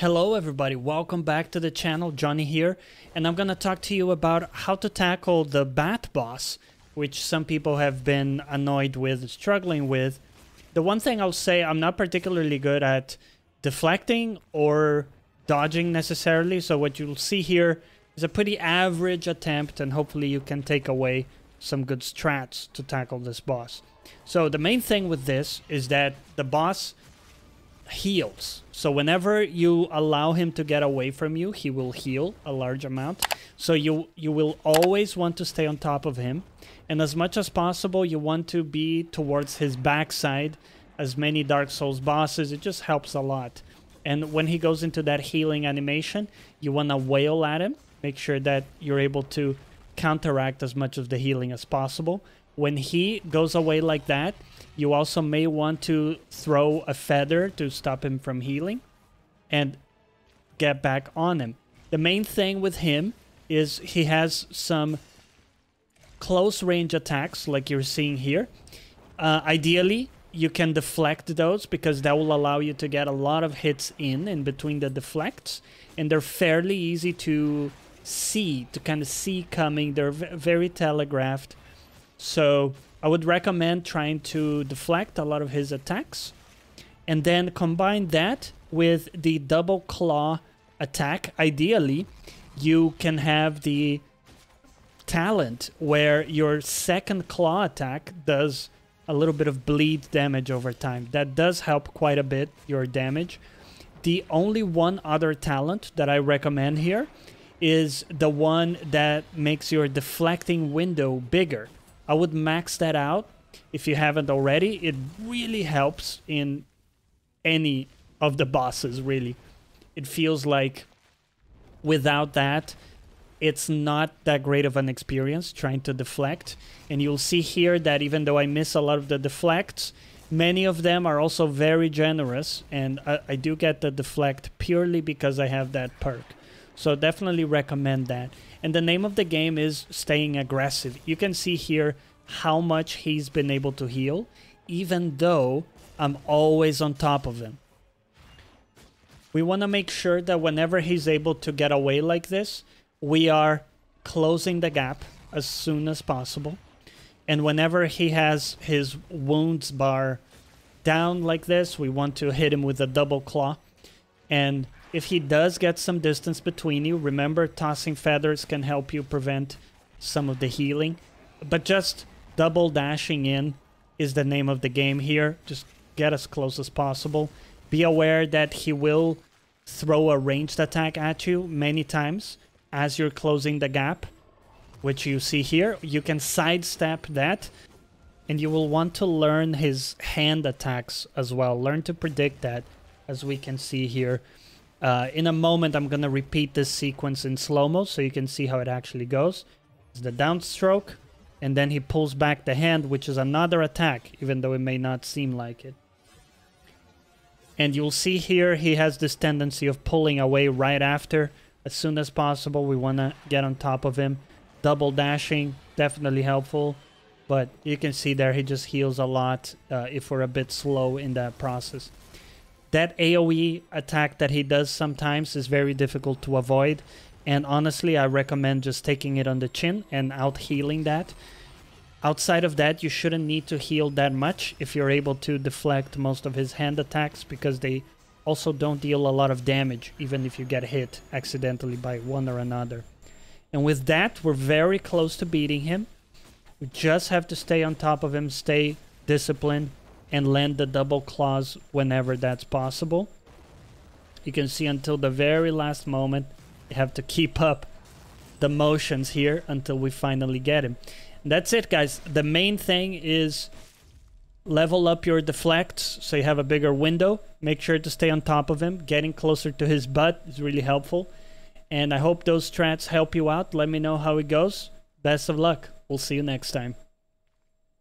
Hello everybody, welcome back to the channel. Johnny here, and I'm gonna talk to you about how to tackle the bat boss, which some people have been annoyed with, struggling with. The one thing I'll say, I'm not particularly good at deflecting or dodging necessarily, so what you'll see here is a pretty average attempt, and hopefully you can take away some good strats to tackle this boss. So the main thing with this is that the boss heals. So whenever you allow him to get away from you, he will heal a large amount. So you will always want to stay on top of him. And as much as possible, you want to be towards his backside. As many Dark Souls bosses, it just helps a lot. And when he goes into that healing animation, you want to wail at him. Make sure that you're able to counteract as much of the healing as possible. When he goes away like that, you also may want to throw a feather to stop him from healing and get back on him. The main thing with him is he has some close range attacks like you're seeing here. Ideally, you can deflect those because that will allow you to get a lot of hits in between the deflects, and they're fairly easy to see, to kind of see coming. They're very telegraphed. So I would recommend trying to deflect a lot of his attacks, and then combine that with the double claw attack. Ideally, you can have the talent where your second claw attack does a little bit of bleed damage over time. That does help quite a bit your damage. The only one other talent that I recommend here is the one that makes your deflecting window bigger. I would max that out if you haven't already. It really helps in any of the bosses, really. It feels like without that, it's not that great of an experience trying to deflect. And you'll see here that even though I miss a lot of the deflects, many of them are also very generous. And I do get the deflect purely because I have that perk. So definitely recommend that. And the name of the game is staying aggressive. You can see here how much he's been able to heal, even though I'm always on top of him. We want to make sure that whenever he's able to get away like this, we are closing the gap as soon as possible. And whenever he has his wounds bar down like this, we want to hit him with a double claw. And if he does get some distance between you, remember tossing feathers can help you prevent some of the healing. But just double dashing in is the name of the game here. Just get as close as possible. Be aware that he will throw a ranged attack at you many times as you're closing the gap, which you see here. You can sidestep that, and you will want to learn his hand attacks as well. Learn to predict that, as we can see here. In a moment, I'm going to repeat this sequence in slow-mo so you can see how it actually goes. It's the downstroke, and then he pulls back the hand, which is another attack, even though it may not seem like it. And you'll see here he has this tendency of pulling away right after. As soon as possible, we want to get on top of him. Double dashing, definitely helpful. But you can see there he just heals a lot if we're a bit slow in that process. That AoE attack that he does sometimes is very difficult to avoid. And honestly, I recommend just taking it on the chin and out-healing that. Outside of that, you shouldn't need to heal that much if you're able to deflect most of his hand attacks, because they also don't deal a lot of damage, even if you get hit accidentally by one or another. And with that, we're very close to beating him. We just have to stay on top of him, stay disciplined, and land the double claws whenever that's possible. You can see until the very last moment, you have to keep up the motions here until we finally get him. And that's it, guys. The main thing is level up your deflects so you have a bigger window. Make sure to stay on top of him. Getting closer to his butt is really helpful. And I hope those strats help you out. Let me know how it goes. Best of luck. We'll see you next time.